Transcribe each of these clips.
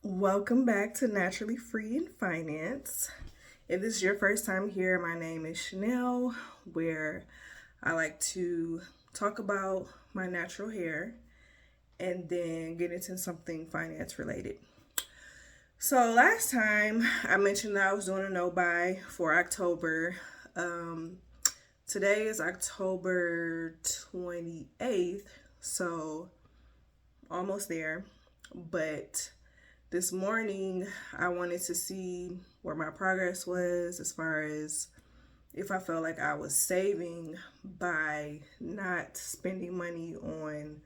Welcome back to Naturally Free in Finance. If this is your first time here, my name is Chanel, where I like to talk about my natural hair and then get into something finance related. So last time I mentioned that I was doing a no buy for October. Today is October 28th, so almost there. But this morning, I wanted to see where my progress was as far as if I felt like I was saving by not spending money on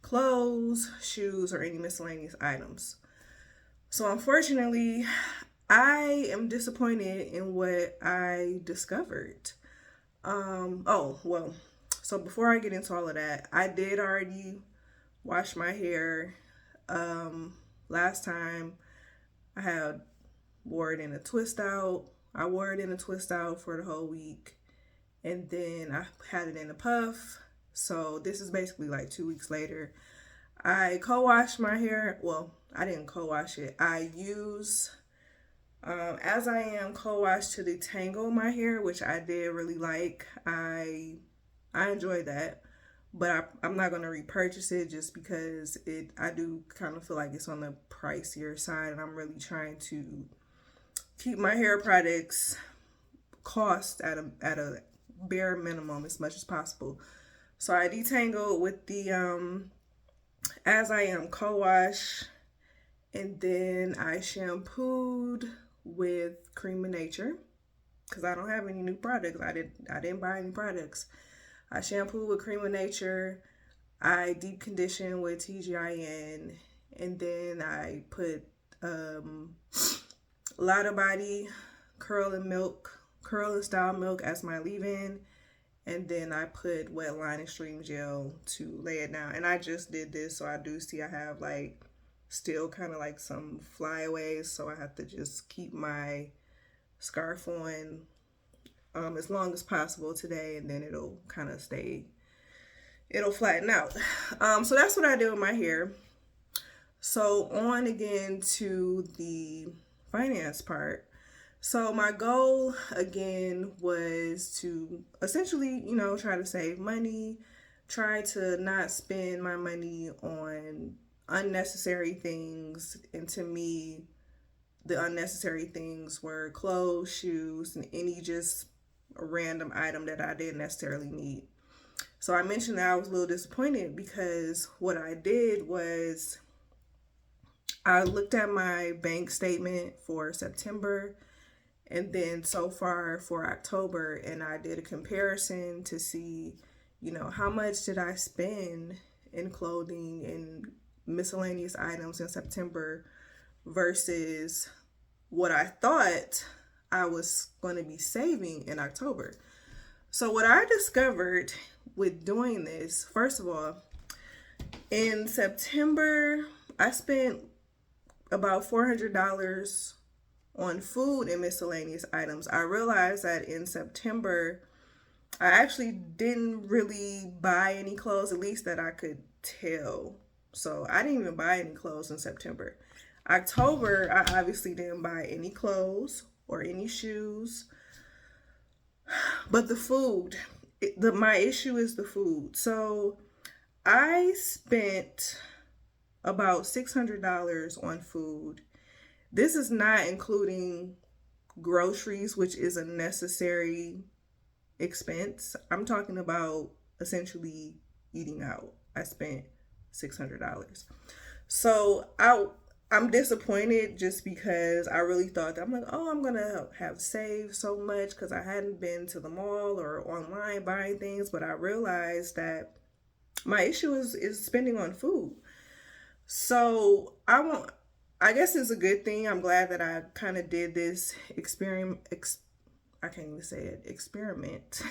clothes, shoes, or any miscellaneous items. So, unfortunately, I am disappointed in what I discovered. So before I get into all of that, I did already wash my hair. Last time I had wore it in a twist out. I wore it in a twist out for the whole week, and then I had it in a puff. So this is basically like 2 weeks later. I co-washed my hair. Well, I didn't co-wash it. I use As I Am co-wash to detangle my hair, which I did really like. I enjoy that, but I'm not gonna repurchase it just because I do kind of feel like it's on the pricier side, and I'm really trying to keep my hair products cost at a bare minimum as much as possible. So I detangled with the As I Am co-wash, and then I shampooed with Cream of Nature because I don't have any new products. I didn't buy any products. I shampooed with Cream of Nature. I deep conditioned with TGIN, and then I put Lotta Body Curl and Style Milk as my leave-in, and then I put Wet Line Extreme Gel to lay it down. And I just did this, so I do see I have like still kind of like some flyaways, so I have to just keep my scarf on as long as possible today, and then it'll flatten out. So that's what I do with my hair. So on again to the finance part. So my goal again was to essentially, try to save money, try to not spend my money on unnecessary things. And to me, the unnecessary things were clothes, shoes, and any just a random item that I didn't necessarily need. So I mentioned that I was a little disappointed because what I did was I looked at my bank statement for September and then so far for October, and I did a comparison to see, how much did I spend in clothing and miscellaneous items in September versus what I thought I was going to be saving in October. So what I discovered with doing this, first of all, in September, I spent about $400 on food and miscellaneous items. I realized that in September, I actually didn't really buy any clothes, at least that I could tell. So I didn't even buy any clothes in September. October, I obviously didn't buy any clothes or any shoes. But the food, my issue is the food. So I spent about $600 on food. This is not including groceries, which is a necessary expense. I'm talking about essentially eating out. I spent $600. So I'm disappointed just because I really thought that I'm like, oh, I'm gonna have saved so much because I hadn't been to the mall or online buying things, but I realized that my issue is spending on food. So I guess it's a good thing. I'm glad that I kind of did this I can't even say it, experiment,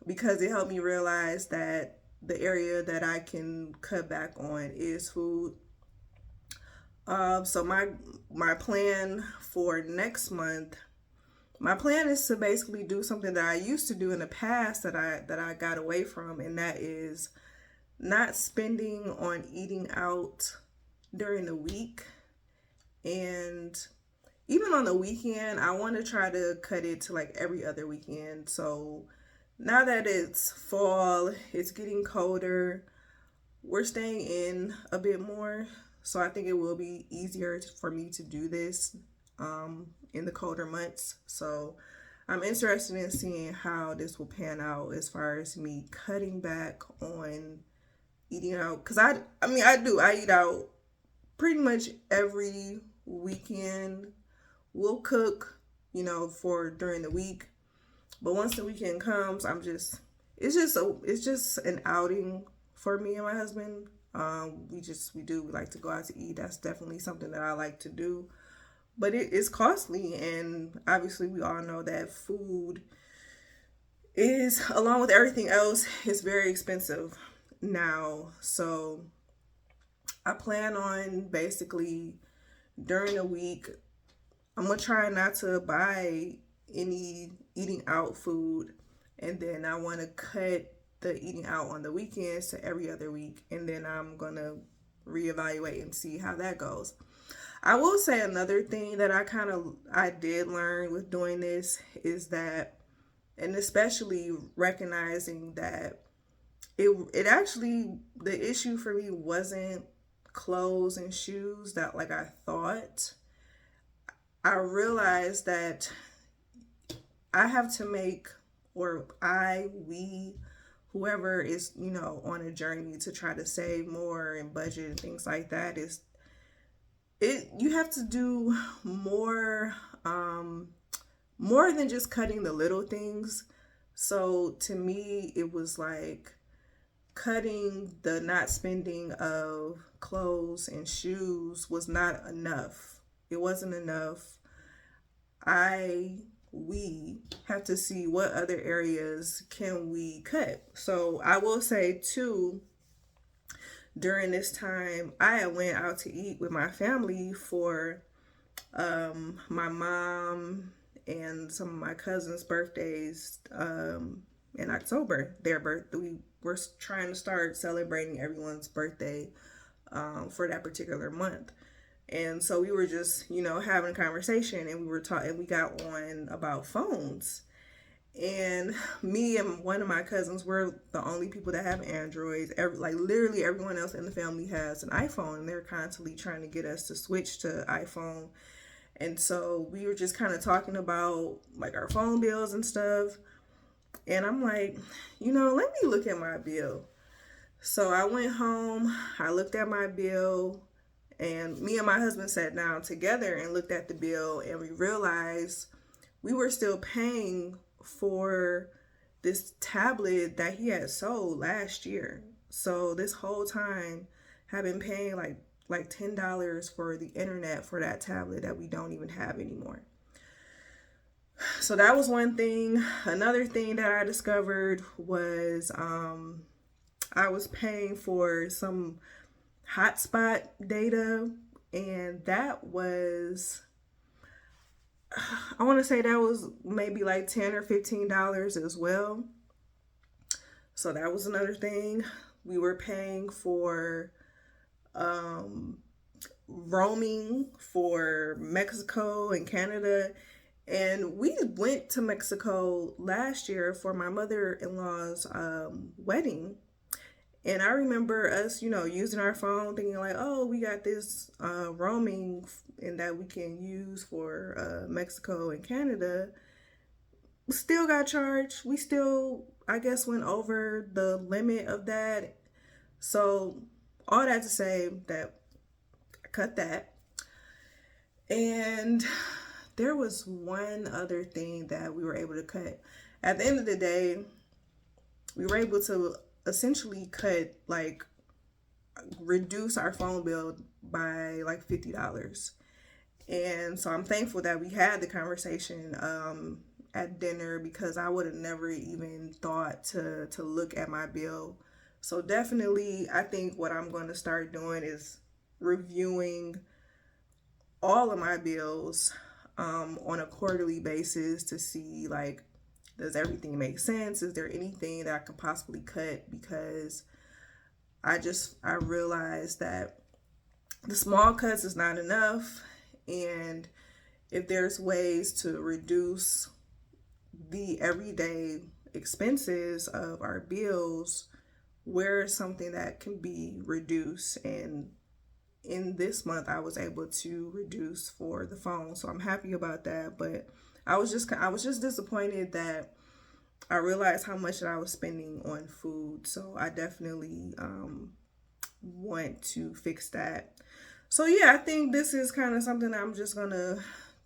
because it helped me realize that the area that I can cut back on is food. So my plan for next month, my plan is to basically do something that I used to do in the past that I got away from, and that is not spending on eating out during the week, and even on the weekend, I want to try to cut it to like every other weekend. So now that it's fall, it's getting colder, we're staying in a bit more. So I think it will be easier for me to do this in the colder months. So I'm interested in seeing how this will pan out as far as me cutting back on eating out. Because I eat out pretty much every weekend. We'll cook, for during the week. But once the weekend comes, it's just an outing for me and my husband. We like to go out to eat. That's definitely something that I like to do. But it is costly, and obviously we all know that food is, along with everything else, is very expensive now. So I plan on basically during the week, I'm gonna try not to buy any eating out food, and then I want to cut the eating out on the weekends to every other week, and then I'm gonna reevaluate and see how that goes. I will say another thing that I did learn with doing this is that, and especially recognizing that it actually, the issue for me wasn't clothes and shoes that like I thought. I realized that I have to make, or we, whoever is, on a journey to try to save more and budget and things like that, you have to do more than just cutting the little things. So to me, it was like cutting the not spending of clothes and shoes was not enough. It wasn't enough. We have to see what other areas can we cut. So I will say too, during this time, I went out to eat with my family for my mom and some of my cousins' birthdays in October. We were trying to start celebrating everyone's birthday for that particular month. And so we were just, having a conversation, and we were talking, and we got on about phones. And me and one of my cousins were the only people that have Androids. Literally everyone else in the family has an iPhone, and they're constantly trying to get us to switch to iPhone. And so we were just kind of talking about like our phone bills and stuff. And I'm like, let me look at my bill. So I went home, I looked at my bill, and me and my husband sat down together and looked at the bill, and we realized we were still paying for this tablet that he had sold last year. So this whole time I've been paying like $10 for the internet for that tablet that we don't even have anymore. So that was one thing. Another thing that I discovered was I was paying for some hotspot data, and that was, I want to say that was maybe like $10 or $15 as well. So that was another thing. We were paying for roaming for Mexico and Canada. And we went to Mexico last year for my mother-in-law's wedding. And I remember us, using our phone, thinking like, oh, we got this roaming and that we can use for Mexico and Canada. Still got charged. We still, I guess, went over the limit of that. So all that to say that I cut that. And there was one other thing that we were able to cut. At the end of the day, we were able to essentially reduce our phone bill by like $50. And so I'm thankful that we had the conversation at dinner, because I would have never even thought to look at my bill. So definitely, I think what I'm going to start doing is reviewing all of my bills on a quarterly basis to see, like, does everything make sense? Is there anything that I could possibly cut? Because I realized that the small cuts is not enough. And if there's ways to reduce the everyday expenses of our bills, where is something that can be reduced? And in this month, I was able to reduce for the phone, so I'm happy about that. But I was just disappointed that I realized how much that I was spending on food. So I definitely want to fix that. So yeah, I think this is kind of something I'm just gonna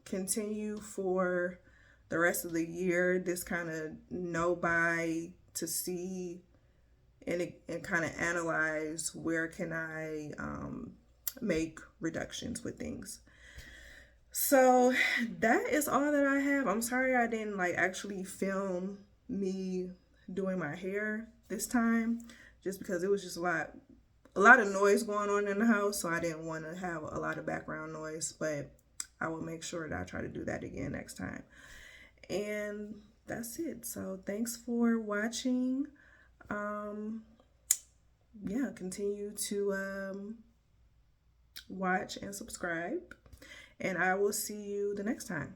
continue for the rest of the year. This kind of know by to see and kind of analyze where can I make reductions with things. So that is all that I have. I'm sorry I didn't like actually film me doing my hair this time, just because it was just a lot of noise going on in the house, so I didn't want to have a lot of background noise, but I will make sure that I try to do that again next time. And that's it. So thanks for watching. Um yeah, continue to watch and subscribe, and I will see you the next time.